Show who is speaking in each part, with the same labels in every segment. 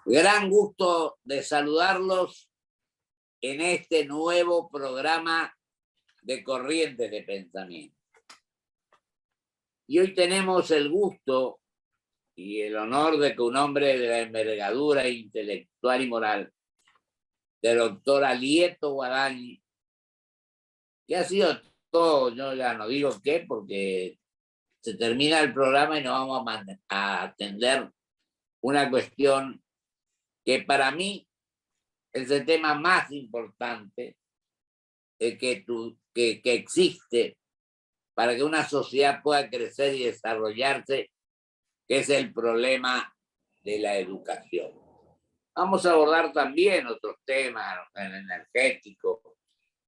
Speaker 1: Gran gusto de saludarlos en este nuevo programa de Corrientes de Pensamiento. Y hoy tenemos el gusto y el honor de que un hombre de la envergadura intelectual y moral del doctor Alieto Guadañi, que ha sido todo, yo ya no digo qué, porque se termina el programa y nos vamos a atender una cuestión que para mí es el tema más importante que existe para que una sociedad pueda crecer y desarrollarse, que es el problema de la educación. Vamos a abordar también otros temas, el energético,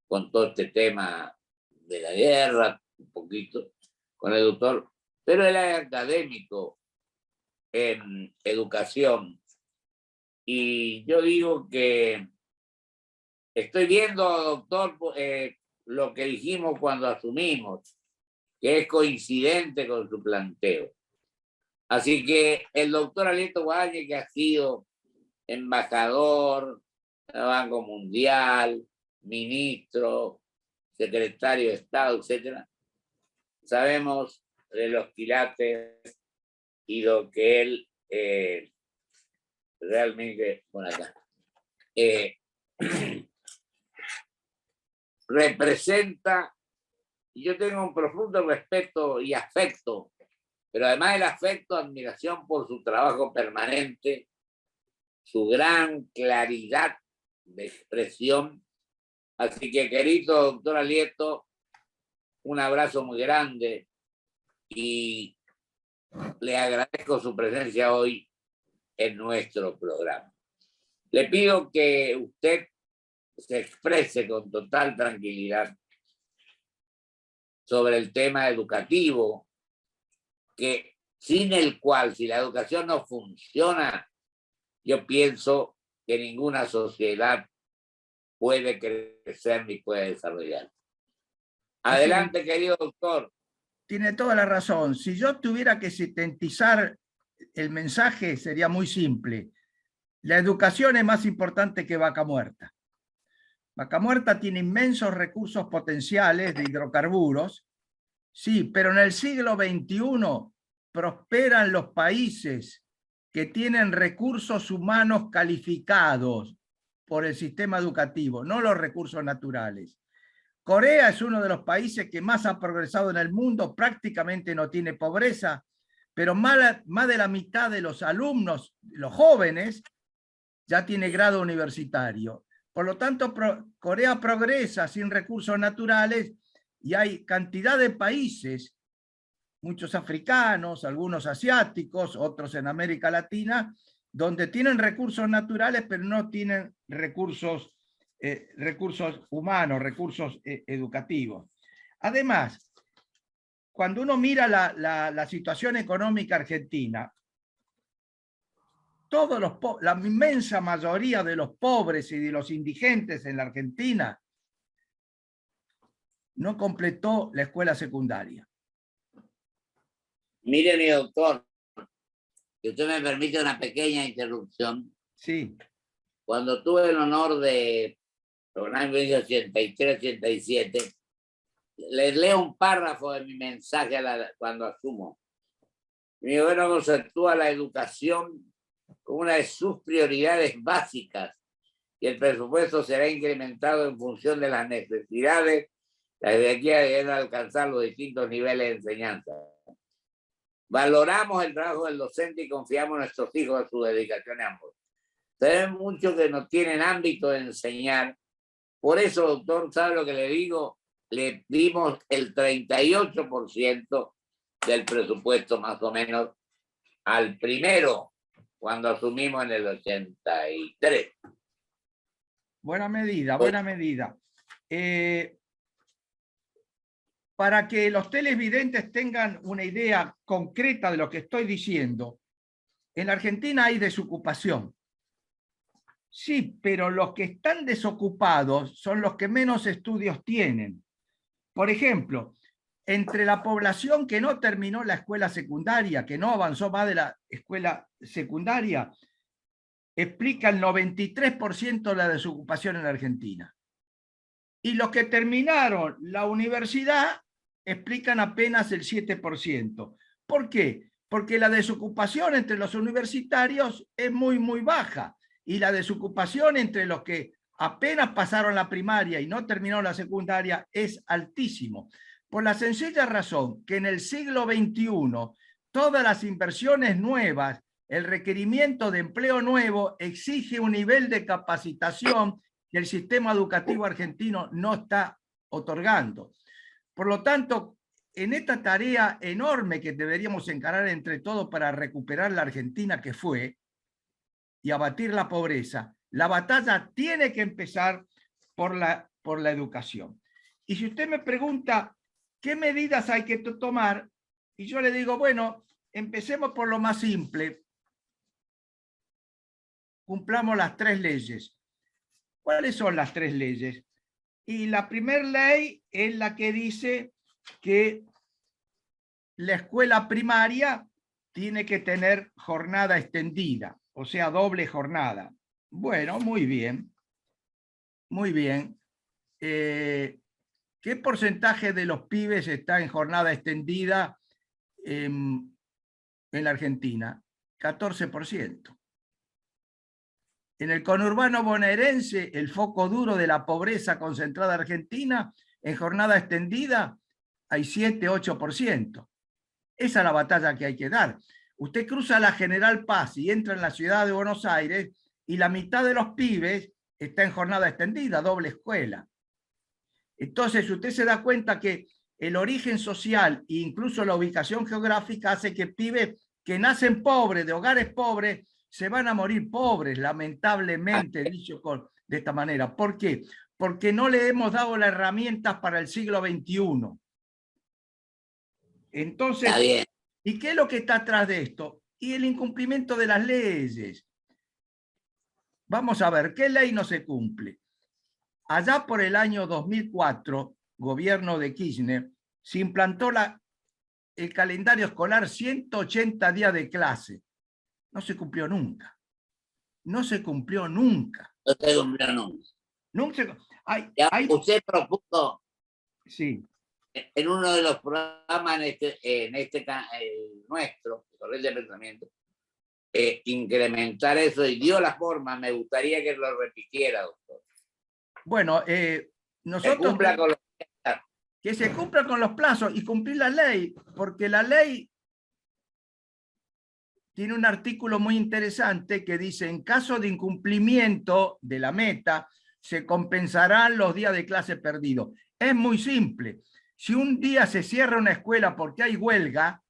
Speaker 1: con todo este tema de la guerra, un poquito, con el doctor, pero él es académico en educación. Y yo digo que estoy viendo, doctor, lo que dijimos cuando asumimos, que es coincidente con su planteo. Así que el doctor Alieto Guadañi, que ha sido embajador del Banco Mundial, ministro, secretario de Estado, etcétera, sabemos de los quilates y lo que él realmente, bueno, acá, representa. Y yo tengo un profundo respeto y afecto, pero además el afecto, admiración por su trabajo permanente, su gran claridad de expresión. Así que, querido doctor Alieto, un abrazo muy grande y le agradezco su presencia hoy en nuestro programa. Le pido que usted se exprese con total tranquilidad sobre el tema educativo, que sin el cual, si la educación no funciona, yo pienso que ninguna sociedad puede crecer ni puede desarrollar. Adelante, sí, querido doctor.
Speaker 2: Tiene toda la razón. Si yo tuviera que sintetizar el mensaje, sería muy simple. La educación es más importante que Vaca Muerta. Vaca Muerta tiene inmensos recursos potenciales de hidrocarburos, sí, pero en el siglo XXI prosperan los países que tienen recursos humanos calificados por el sistema educativo, no los recursos naturales. Corea es uno de los países que más ha progresado en el mundo, prácticamente no tiene pobreza, pero más de la mitad de los alumnos, los jóvenes, ya tiene grado universitario. Por lo tanto, Corea progresa sin recursos naturales y hay cantidad de países, muchos africanos, algunos asiáticos, otros en América Latina, donde tienen recursos naturales, pero no tienen recursos humanos, recursos educativos. Además, cuando uno mira la situación económica argentina, la inmensa mayoría de los pobres y de los indigentes en la Argentina no completó la escuela secundaria.
Speaker 1: Mire, mi doctor, si usted me permite una pequeña interrupción.
Speaker 2: Sí.
Speaker 1: Cuando tuve el honor de, en el año 83-87, les leo un párrafo de mi mensaje cuando asumo. Mi gobierno conceptúa la educación como una de sus prioridades básicas y el presupuesto será incrementado en función de las necesidades. La jerarquía debe alcanzar los distintos niveles de enseñanza. Valoramos el trabajo del docente y confiamos en nuestros hijos en su dedicación a ambos. Sabemos mucho que no tienen ámbito de enseñar. Por eso, doctor, ¿sabe lo que le digo? Le dimos el 38% del presupuesto más o menos al primero cuando asumimos en el 83.
Speaker 2: Buena medida, buena medida. Para que los televidentes tengan una idea concreta de lo que estoy diciendo, en Argentina hay desocupación. Sí, pero los que están desocupados son los que menos estudios tienen. Por ejemplo, entre la población que no terminó la escuela secundaria, que no avanzó más de la escuela secundaria, explica el 93% de la desocupación en la Argentina. Y los que terminaron la universidad explican apenas el 7%. ¿Por qué? Porque la desocupación entre los universitarios es muy, muy baja. Y la desocupación entre los que apenas pasaron la primaria y no terminaron la secundaria es altísimo. Por la sencilla razón que en el siglo XXI todas las inversiones nuevas, el requerimiento de empleo nuevo exige un nivel de capacitación que el sistema educativo argentino no está otorgando. Por lo tanto, en esta tarea enorme que deberíamos encarar entre todos para recuperar la Argentina que fue y abatir la pobreza, la batalla tiene que empezar por la educación. Y si usted me pregunta qué medidas hay que tomar, y yo le digo, bueno, empecemos por lo más simple. Cumplamos las 3 leyes. ¿Cuáles son las 3 leyes? Y la primera ley es la que dice que la escuela primaria tiene que tener jornada extendida, o sea, doble jornada. Bueno, muy bien. Muy bien. ¿Qué porcentaje de los pibes está en jornada extendida en la Argentina? 14%. En el conurbano bonaerense, el foco duro de la pobreza concentrada argentina, en jornada extendida hay 7-8%. Esa es la batalla que hay que dar. Usted cruza la General Paz y entra en la ciudad de Buenos Aires y la mitad de los pibes está en jornada extendida, doble escuela. Entonces usted se da cuenta que el origen social e incluso la ubicación geográfica hace que pibes que nacen pobres, de hogares pobres, se van a morir pobres, lamentablemente, dicho de esta manera. ¿Por qué? Porque no le hemos dado las herramientas para el siglo XXI. Entonces, ¿y qué es lo que está atrás de esto? Y el incumplimiento de las leyes. Vamos a ver, ¿qué ley no se cumple? Allá por el año 2004, gobierno de Kirchner, se implantó el calendario escolar 180 días de clase. No se cumplió nunca. No se cumplió nunca.
Speaker 1: No se cumplió nunca.
Speaker 2: Nunca.
Speaker 1: Usted propuso
Speaker 2: sí.
Speaker 1: en uno de los programas nuestro, Corriente de Pensamiento, incrementar eso y dio la forma. Me gustaría que lo repitiera, doctor.
Speaker 2: Bueno, nosotros que se cumpla con los plazos y cumplir la ley, porque la ley tiene un artículo muy interesante que dice, en caso de incumplimiento de la meta, se compensarán los días de clase perdidos. Es muy simple. Si un día se cierra una escuela porque hay huelga,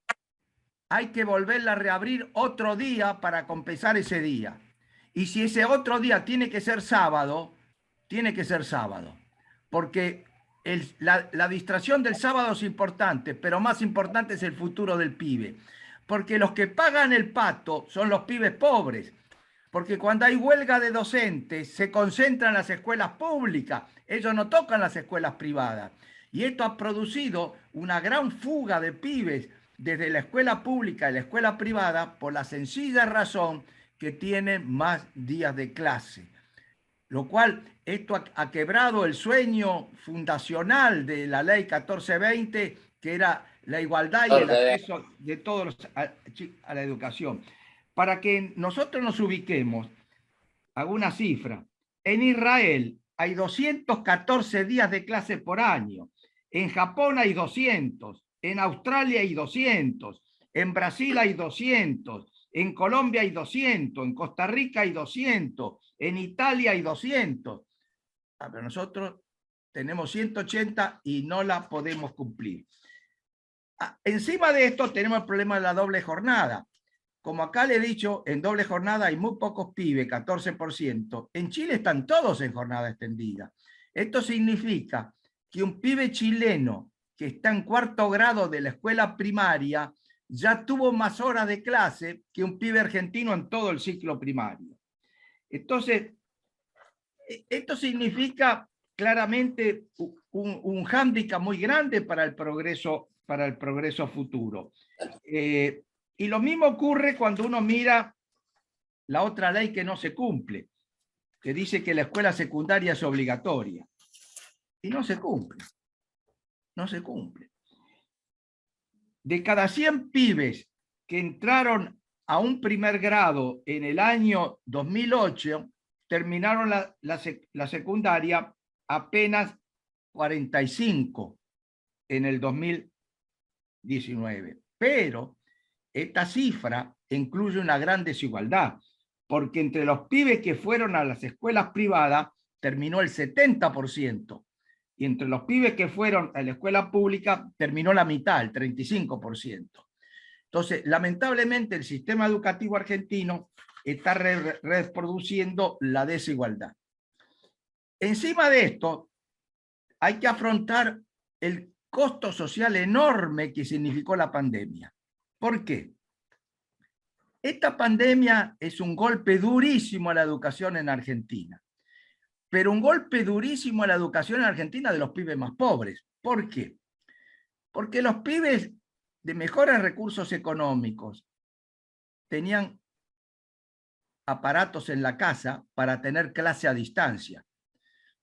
Speaker 2: hay que volverla a reabrir otro día para compensar ese día. Y si ese otro día tiene que ser sábado, tiene que ser sábado. Porque la distracción del sábado es importante, pero más importante es el futuro del pibe. Porque los que pagan el pato son los pibes pobres. Porque cuando hay huelga de docentes, se concentran en las escuelas públicas. Ellos no tocan las escuelas privadas. Y esto ha producido una gran fuga de pibes desde la escuela pública y la escuela privada por la sencilla razón que tienen más días de clase. Lo cual, esto ha quebrado el sueño fundacional de la ley 1420, que era la igualdad y el acceso de todos a la educación. Para que nosotros nos ubiquemos, hago una cifra. En Israel hay 214 días de clase por año. En Japón hay 200. En Australia hay 200. En Brasil hay 200. En Colombia hay 200. En Costa Rica hay 200. En Italia hay 200. Pero nosotros tenemos 180 y no la podemos cumplir. Encima de esto tenemos el problema de la doble jornada. Como acá le he dicho, en doble jornada hay muy pocos pibes, 14%. En Chile están todos en jornada extendida. Esto significa que un pibe chileno que está en 4º grado de la escuela primaria ya tuvo más horas de clase que un pibe argentino en todo el ciclo primario. Entonces, esto significa claramente un hándicap muy grande para el progreso futuro. Y lo mismo ocurre cuando uno mira la otra ley que no se cumple, que dice que la escuela secundaria es obligatoria. Y no se cumple. No se cumple. De cada 100 pibes que entraron a un primer grado en el año 2008, terminaron la secundaria apenas 45 en el 2019. Pero esta cifra incluye una gran desigualdad, porque entre los pibes que fueron a las escuelas privadas terminó el 70%, y entre los pibes que fueron a la escuela pública terminó la mitad, el 35%. Entonces, lamentablemente, el sistema educativo argentino está reproduciendo la desigualdad. Encima de esto, hay que afrontar el costo social enorme que significó la pandemia. ¿Por qué? Esta pandemia es un golpe durísimo a la educación en Argentina, pero un golpe durísimo a la educación en Argentina de los pibes más pobres. ¿Por qué? Porque los pibes de mejores recursos económicos tenían aparatos en la casa para tener clase a distancia.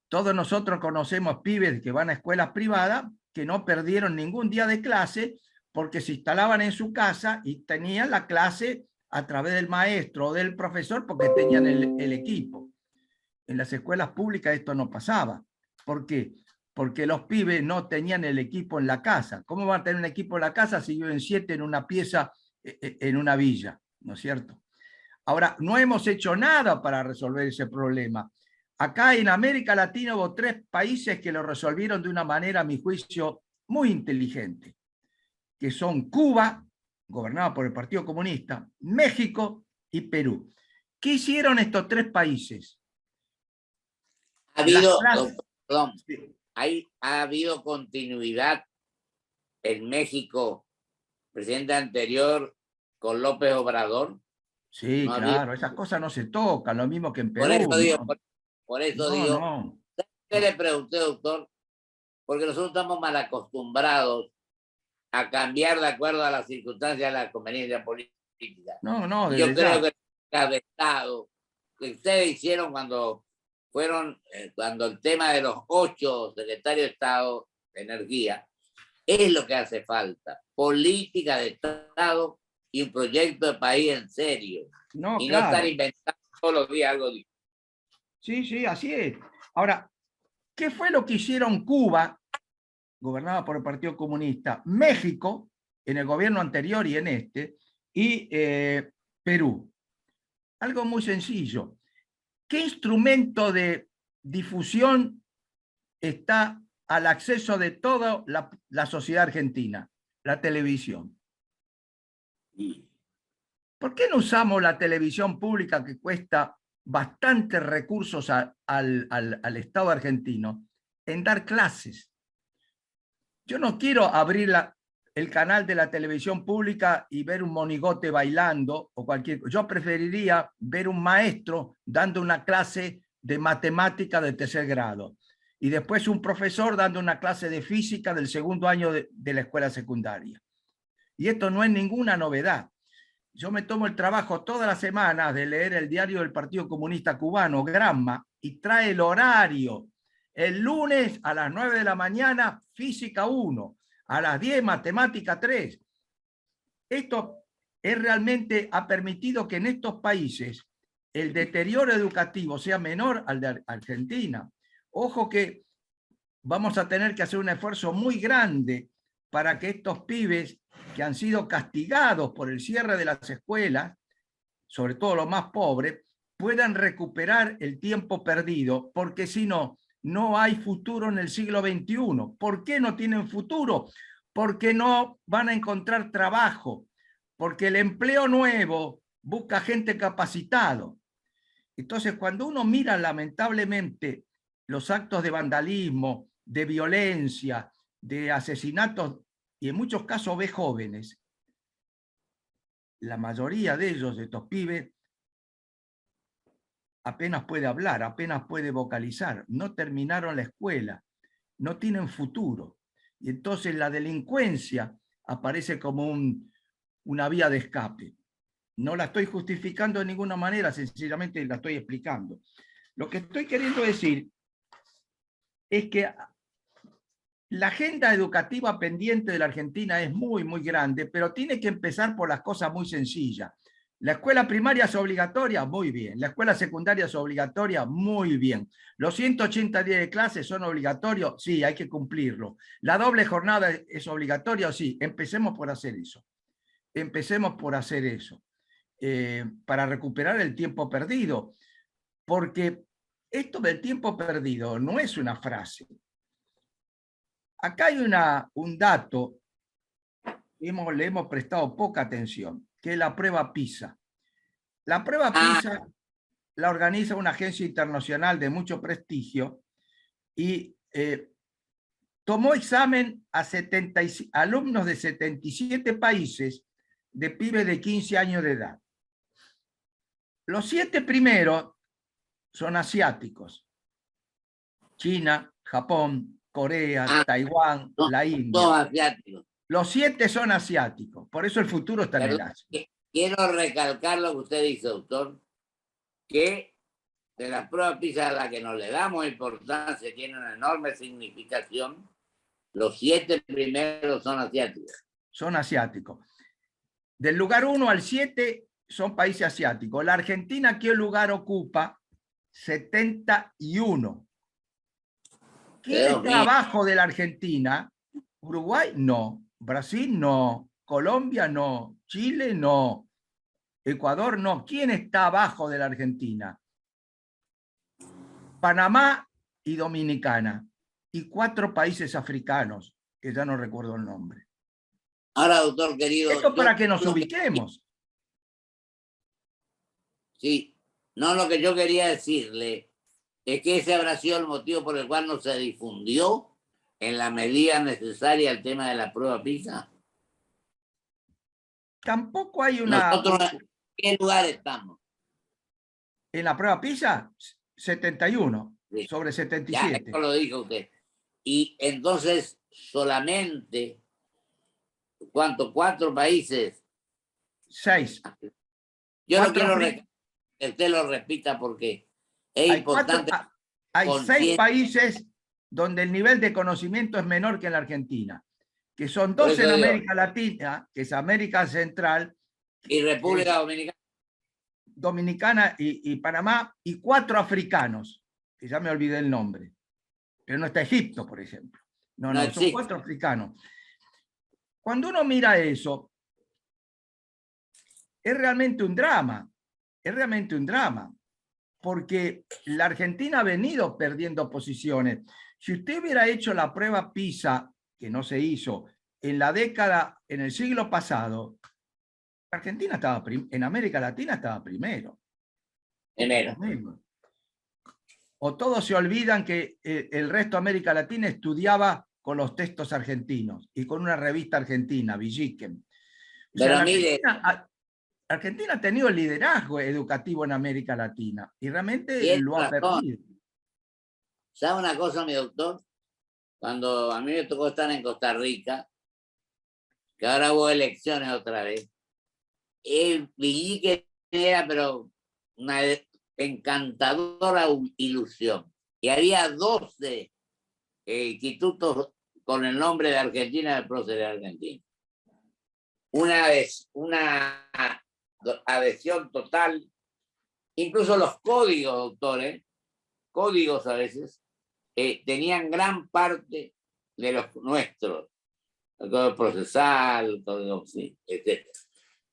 Speaker 2: Todos nosotros conocemos pibes que van a escuelas privadas que no perdieron ningún día de clase porque se instalaban en su casa y tenían la clase a través del maestro o del profesor porque tenían el equipo. En las escuelas públicas esto no pasaba. ¿Por qué? Porque los pibes no tenían el equipo en la casa. ¿Cómo van a tener un equipo en la casa si viven 7 en una pieza en una villa? ¿No es cierto? Ahora, no hemos hecho nada para resolver ese problema. Acá en América Latina hubo 3 países que lo resolvieron de una manera, a mi juicio, muy inteligente, que son Cuba, gobernada por el Partido Comunista, México y Perú. ¿Qué hicieron estos 3 países?
Speaker 1: Ha habido, perdón, ha habido continuidad en México, presidente anterior con López Obrador.
Speaker 2: Sí,
Speaker 1: no
Speaker 2: claro, esas cosas no se tocan, lo mismo que en Perú.
Speaker 1: Por eso digo,
Speaker 2: ¿no?
Speaker 1: por eso
Speaker 2: No,
Speaker 1: digo,
Speaker 2: no.
Speaker 1: ¿qué le pregunté, doctor? Porque nosotros estamos mal acostumbrados a cambiar de acuerdo a las circunstancias, a la conveniencia política.
Speaker 2: No,
Speaker 1: Y yo
Speaker 2: desde
Speaker 1: creo
Speaker 2: ya.
Speaker 1: que el Estado que ustedes hicieron cuando el tema de los 8 secretarios de Estado de Energía, es lo que hace falta. Política de Estado y un proyecto de país en serio.
Speaker 2: No,
Speaker 1: Y no estar
Speaker 2: claro.
Speaker 1: inventando todos los días algo distinto.
Speaker 2: Sí, sí, así es. Ahora, ¿qué fue lo que hicieron Cuba, gobernada por el Partido Comunista, México, en el gobierno anterior y en este, y Perú? Algo muy sencillo. ¿Qué instrumento de difusión está al acceso de toda la sociedad argentina? La televisión. ¿Por qué no usamos la televisión pública que cuesta bastantes recursos al Estado argentino en dar clases? Yo no quiero abrir el canal de la televisión pública y ver un monigote bailando o cualquier cosa. Yo preferiría ver un maestro dando una clase de matemática de 3er grado y después un profesor dando una clase de física del 2º año de la escuela secundaria. Y esto no es ninguna novedad. Yo me tomo el trabajo todas las semanas de leer el diario del Partido Comunista Cubano, Gramma, y trae el horario. El lunes a las 9 de la mañana, física 1, a las 10, matemática 3. Esto realmente ha permitido que en estos países el deterioro educativo sea menor al de Argentina. Ojo que vamos a tener que hacer un esfuerzo muy grande para que estos pibes que han sido castigados por el cierre de las escuelas, sobre todo los más pobres, puedan recuperar el tiempo perdido, porque si no, no hay futuro en el siglo XXI. ¿Por qué no tienen futuro? Porque no van a encontrar trabajo, porque el empleo nuevo busca gente capacitado. Entonces, cuando uno mira lamentablemente los actos de vandalismo, de violencia, de asesinatos, y en muchos casos ve jóvenes, la mayoría de ellos, de estos pibes, apenas puede hablar, apenas puede vocalizar, no terminaron la escuela, no tienen futuro. Y entonces la delincuencia aparece como una vía de escape. No la estoy justificando de ninguna manera, sencillamente la estoy explicando. Lo que estoy queriendo decir es que la agenda educativa pendiente de la Argentina es muy, muy grande, pero tiene que empezar por las cosas muy sencillas. La escuela primaria es obligatoria, muy bien. La escuela secundaria es obligatoria, muy bien. Los 180 días de clase son obligatorios, sí, hay que cumplirlo. La doble jornada es obligatoria, sí, empecemos por hacer eso. Empecemos por hacer eso, para recuperar el tiempo perdido, porque esto del tiempo perdido no es una frase. Acá hay un dato que le hemos prestado poca atención, que es la prueba PISA. La prueba PISA la organiza una agencia internacional de mucho prestigio y tomó examen a alumnos de 77 países de pibes de 15 años de edad. Los 7 primeros son asiáticos: China, Japón, Corea, Taiwán, la India.
Speaker 1: Todos asiáticos.
Speaker 2: Los 7 son asiáticos, por eso el futuro está en el Asia.
Speaker 1: Quiero recalcar lo que usted dice, doctor, que de las pruebas PISA a las que nos le damos importancia, tiene una enorme significación. Los 7 primeros son asiáticos.
Speaker 2: Son asiáticos. Del lugar 1 al 7 son países asiáticos. La Argentina, ¿qué lugar ocupa? 71. ¿Quién está abajo de la Argentina? Uruguay, no. Brasil, no. Colombia, no. Chile, no. Ecuador, no. ¿Quién está abajo de la Argentina? Panamá y Dominicana. Y 4 países africanos, que ya no recuerdo el nombre.
Speaker 1: Ahora, doctor querido...
Speaker 2: Esto para que nos ubiquemos.
Speaker 1: Sí. No, lo que yo quería decirle es que ese habrá sido el motivo por el cual no se difundió en la medida necesaria el tema de la prueba PISA.
Speaker 2: Tampoco hay una...
Speaker 1: ¿Nosotros en qué lugar estamos?
Speaker 2: En la prueba PISA, 71 sí. Sobre 77.
Speaker 1: Ya, eso lo dijo usted. Y entonces solamente, ¿cuánto? 4 países.
Speaker 2: 6.
Speaker 1: Yo no quiero que usted lo repita porque es importante.
Speaker 2: Hay 6 países donde el nivel de conocimiento es menor que en la Argentina, que son 2 en América Latina, que es América Central,
Speaker 1: y República Dominicana.
Speaker 2: Dominicana y Panamá, y 4 africanos, que ya me olvidé el nombre, pero no está Egipto, por ejemplo. No, son 4 africanos. Cuando uno mira eso, es realmente un drama, porque la Argentina ha venido perdiendo posiciones. Si usted hubiera hecho la prueba PISA, que no se hizo, en el siglo pasado, Argentina estaba en América Latina estaba primero. O todos se olvidan que el resto de América Latina estudiaba con los textos argentinos y con una revista argentina, Villiquen. O sea, Argentina ha tenido el liderazgo educativo en América Latina y realmente lo ha perdido.
Speaker 1: ¿Sabe una cosa, mi doctor? Cuando a mí me tocó estar en Costa Rica, que ahora hubo elecciones otra vez, Villiquen era pero una encantadora ilusión. Y había 12 institutos con el nombre de Argentina del prócer argentino. Una adhesión total. Incluso los códigos, doctores, códigos a veces, tenían gran parte de los nuestros. El código procesal, el código, sí, etc.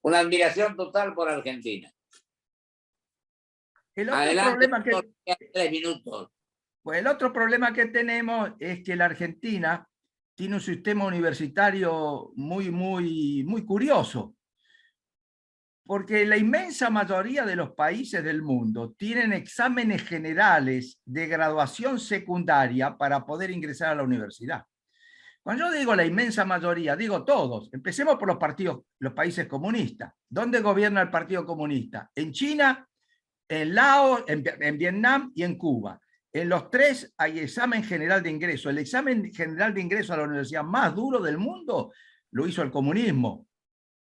Speaker 1: Una admiración total por Argentina.
Speaker 2: El otro problema
Speaker 1: 3 minutos.
Speaker 2: Pues el otro problema que tenemos es que la Argentina tiene un sistema universitario muy curioso, porque la inmensa mayoría de los países del mundo tienen exámenes generales de graduación secundaria para poder ingresar a la universidad. Cuando yo digo la inmensa mayoría, digo todos. Empecemos por los países comunistas. ¿Dónde gobierna el Partido Comunista? En China, en Laos, en Vietnam y en Cuba. En los 3 hay examen general de ingreso. El examen general de ingreso a la universidad más duro del mundo lo hizo el comunismo,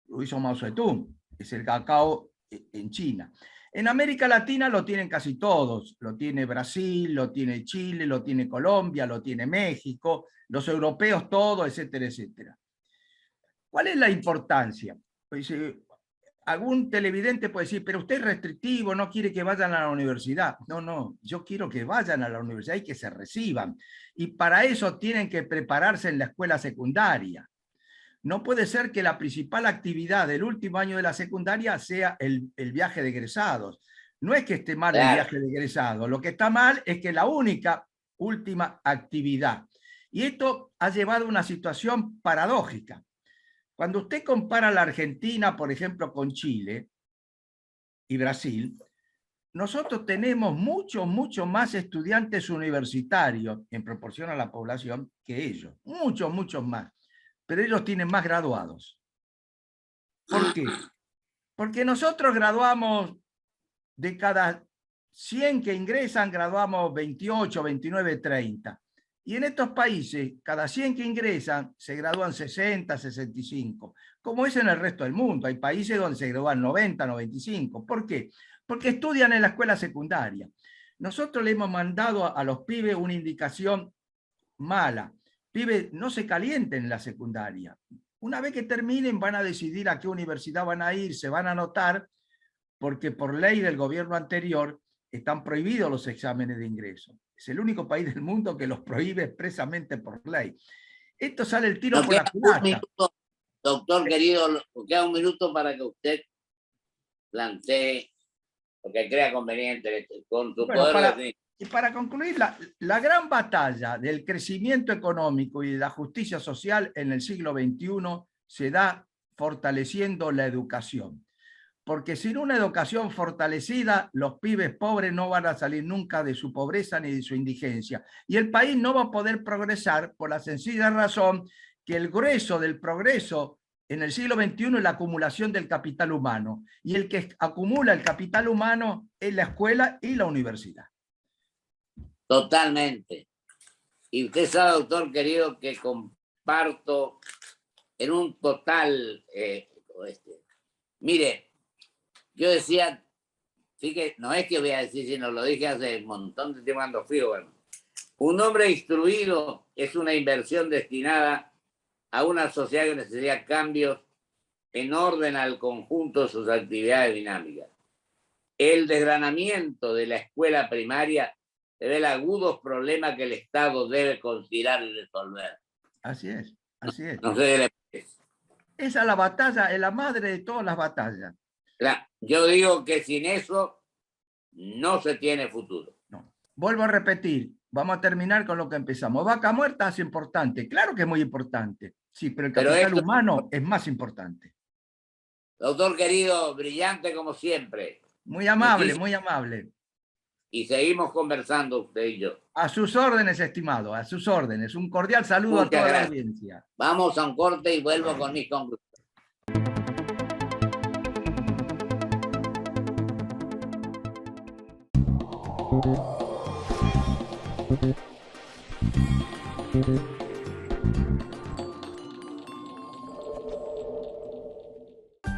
Speaker 2: lo hizo Mao Zedong. es el cacao en China. En América Latina lo tienen casi todos, lo tiene Brasil, lo tiene Chile, lo tiene Colombia, lo tiene México, los europeos todos, etcétera, etcétera. ¿Cuál es la importancia? Pues, algún televidente puede decir, pero usted es restrictivo, no quiere que vayan a la universidad. No, no, yo quiero que vayan a la universidad y que se reciban. Y para eso tienen que prepararse en la escuela secundaria. No puede ser que la principal actividad del último año de la secundaria sea el viaje de egresados. No es que esté mal el viaje de egresados, lo que está mal es que la única última actividad. Y esto ha llevado a una situación paradójica. Cuando usted compara la Argentina, por ejemplo, con Chile y Brasil, nosotros tenemos mucho más estudiantes universitarios en proporción a la población que ellos. Muchos más. Pero ellos tienen más graduados. ¿Por qué? Porque nosotros graduamos de cada 100 que ingresan, graduamos 28, 29, 30. Y en estos países, cada 100 que ingresan, se gradúan 60, 65, como es en el resto del mundo. Hay países donde se gradúan 90, 95. ¿Por qué? Porque estudian en la escuela secundaria. Nosotros le hemos mandado a los pibes una indicación mala. Pibes, no se calienten en la secundaria. Una vez que terminen, van a decidir a qué universidad van a ir, se van a anotar, porque por ley del gobierno anterior están prohibidos los exámenes de ingreso. Es el único país del mundo que los prohíbe expresamente por ley. Esto sale el tiro por la culata.
Speaker 1: Doctor querido, queda un minuto para que usted plantee lo que crea conveniente con su poder.
Speaker 2: Y para concluir, la gran batalla del crecimiento económico y de la justicia social en el siglo XXI se da fortaleciendo la educación. Porque sin una educación fortalecida, los pibes pobres no van a salir nunca de su pobreza ni de su indigencia. Y el país no va a poder progresar por la sencilla razón que el grueso del progreso en el siglo XXI es la acumulación del capital humano. Y el que acumula el capital humano es la escuela y la universidad.
Speaker 1: Totalmente. Y usted sabe, doctor querido, que comparto en un total... Mire, yo decía, fíjate, no es que voy a decir, sino lo dije hace un montón de tiempo cuando fui gobernador. Un hombre instruido es una inversión destinada a una sociedad que necesita cambios en orden al conjunto de sus actividades dinámicas. El desgranamiento de la escuela primaria revela agudos problemas que el Estado debe considerar y resolver.
Speaker 2: Así es, así es.
Speaker 1: No sé qué le parece.
Speaker 2: Esa es la batalla, es la madre de todas las batallas.
Speaker 1: Yo digo que sin eso no se tiene futuro.
Speaker 2: No. Vuelvo a repetir, vamos a terminar con lo que empezamos. Vaca muerta es importante, claro que es muy importante, sí, pero el capital humano es más importante.
Speaker 1: Doctor querido, brillante como siempre.
Speaker 2: Muy amable, muy amable.
Speaker 1: Y seguimos conversando usted y yo.
Speaker 2: A sus órdenes, estimado, a sus órdenes. Un cordial saludo a toda la audiencia.
Speaker 1: Vamos a un corte y vuelvo con mis conclusiones.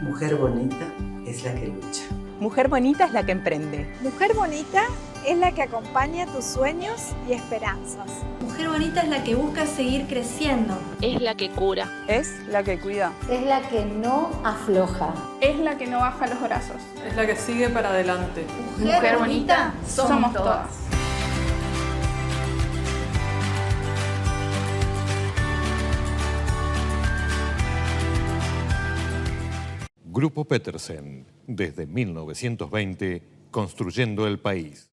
Speaker 3: Mujer bonita es la que lucha.
Speaker 4: Mujer bonita es la que emprende.
Speaker 5: Mujer bonita es la que acompaña tus sueños y esperanzas.
Speaker 6: Mujer bonita es la que busca seguir creciendo.
Speaker 7: Es la que cura.
Speaker 4: Es la que cuida.
Speaker 8: Es la que no afloja.
Speaker 9: Es la que no baja los brazos.
Speaker 10: Es la que sigue para adelante.
Speaker 6: Mujer bonita somos todas.
Speaker 11: Grupo Petersen, desde 1920, construyendo el país.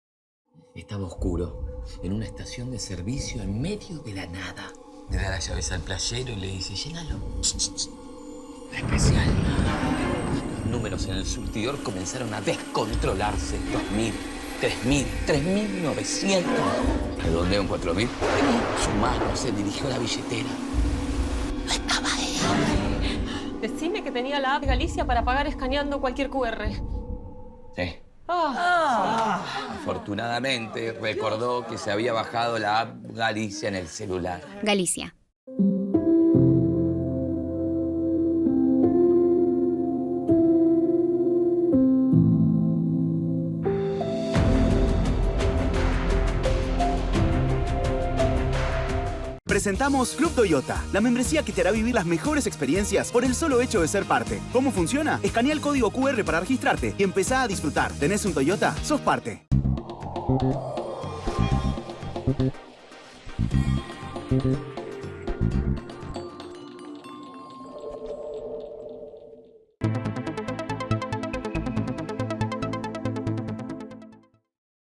Speaker 12: Estaba oscuro, en una estación de servicio en medio de la nada. Le da las llaves al playero y le dice, llénalo. Especial. Los números en el surtidor comenzaron a descontrolarse. 2.000, 3.000, 3.900. Redondeo en 4.000. Su mano se dirigió a la billetera. No estaba ahí.
Speaker 7: Decime que tenía la app Galicia para pagar escaneando cualquier QR.
Speaker 12: Sí. Afortunadamente recordó que se había bajado la app Galicia en el celular.
Speaker 13: Galicia. Presentamos Club Toyota, la membresía que te hará vivir las mejores experiencias por el solo hecho de ser parte. ¿Cómo funciona? Escanea el código QR para registrarte y empezá a disfrutar. ¿Tenés un Toyota? ¡Sos parte!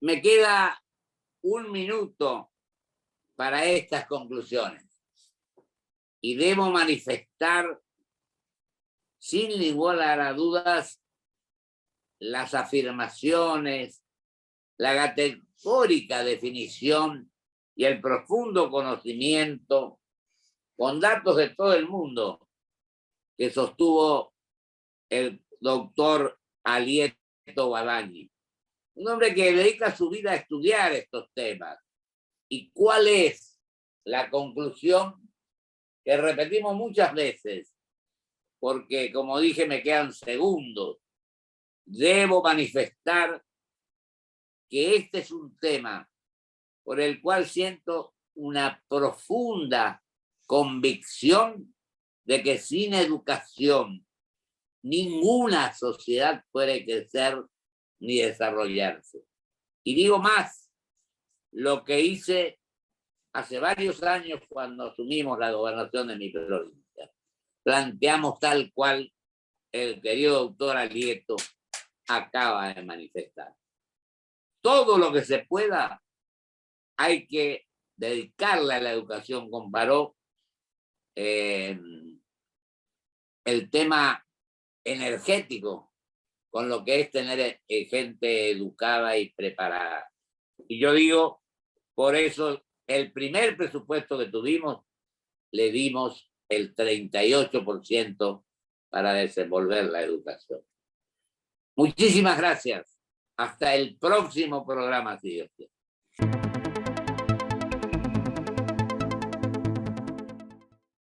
Speaker 1: Me queda 1 minuto para estas conclusiones y debo manifestar sin lugar a dudas las afirmaciones, la categórica definición y el profundo conocimiento con datos de todo el mundo que sostuvo el doctor Alieto Guadagni, un hombre que dedica su vida a estudiar estos temas. ¿Y cuál es la conclusión que repetimos muchas veces? Porque, como dije, me quedan segundos. Debo manifestar que este es un tema por el cual siento una profunda convicción de que sin educación ninguna sociedad puede crecer ni desarrollarse. Y digo más, lo que hice hace varios años cuando asumimos la gobernación de mi provincia. Planteamos tal cual el querido doctor Alieto acaba de manifestar. Todo lo que se pueda hay que dedicarle a la educación. Comparó el tema energético con lo que es tener gente educada y preparada. Y yo digo, por eso el primer presupuesto que tuvimos, le dimos el 38% para desenvolver la educación. Muchísimas gracias. Hasta el próximo programa, si Dios quiere.